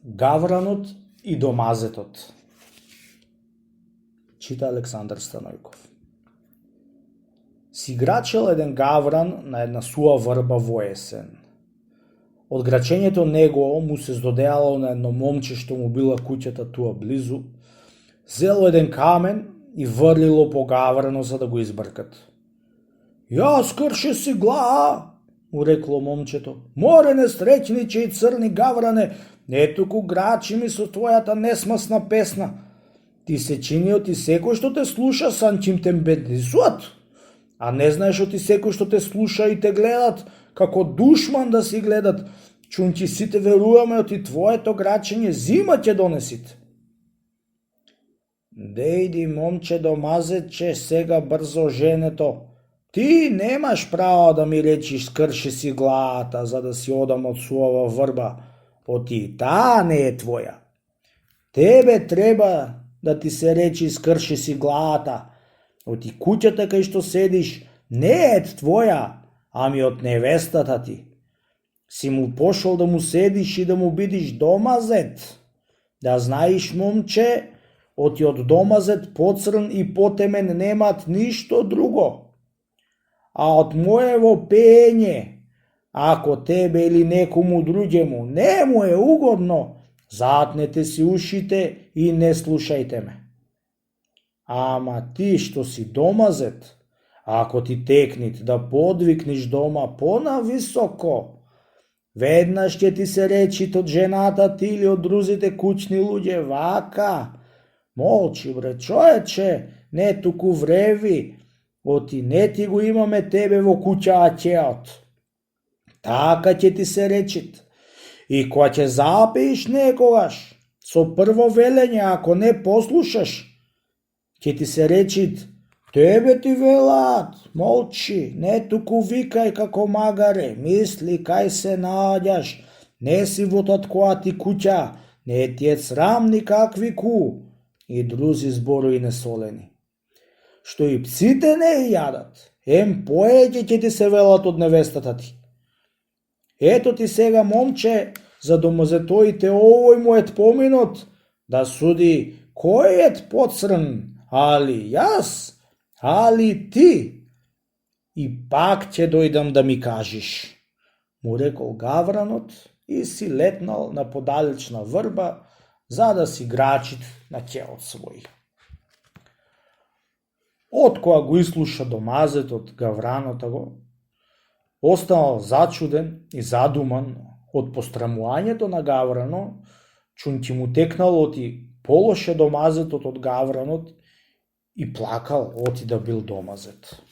Гавранот и домазетот. Чита Александар Станојков. Си грачел еден гавран на една суа врба во есен. Од грачењето негово му се здодеало на едно момче што му била куќата туа близу, зело еден камен и врлило по гаврано за да го избркат. Јас крше си глава, му рекло момчето. Море несреќниче и црни гавране, не туку грачи ми со твојата несмасна песна. Ти се чинио ти секој што те слуша санчим те беднисуат, а не знаеш оти секој што те слуша и те гледат, како душман да си гледат, чунчи сите веруваме оти твоето грачење зима ќе донесит. Дејди, момче домазече, сега брзо женето. Ти немаш право да ми речиш скрши си главата, за да си одам од суова врба. Оти таа не е твоја. Тебе треба да ти се речи скрши си главата. Оти куќата кај што седиш не е твоја, ами од невестата ти. Си му пошол да му седиш и да му бидиш домазет. Да знаеш, момче, оти од домазет поцрн и потемен немат ништо друго. А од моево пеење, ако тебе или некому друѓему не му е угодно, затнете си ушите и не слушајте ме. Ама ти што си домазет, ако ти текнит да подвикнеш дома понависоко, веднаш ќе ти се речи од жената ти или од друзите куќни луѓе вака. Молчи, бре, човече, не туку вреви, оти не ти го имаме тебе во куќа ќеот. Така ќе ти се речит. И кога ќе запеиш некогаш, со прво велење, ако не послушаш, ќе ти се речит, тебе ти велат, молчи, не туку викај како магаре, мисли кај се наоѓаш, не си во таткоа ти куќа, не ти е срам никакви ку, и друзи зборови несолени. Што и пците не јадат, поеќе ќе ти се велат од невестата ти. Ето ти сега, момче, за домазетоите овој му ет поминот, да суди кој ет поцрн, али јас, али ти, и пак ќе дојдам да ми кажиш, му рекол гавранот и си летнал на подалечна врба, за да си грачит на ќеот свој. Откоја го ислуша домазетот гавранота го, останал зачуден и задуман од пострамувањето на гаврано, чунки му текнало оти полоше домазетот од гавранот и плакал оти да бил домазет.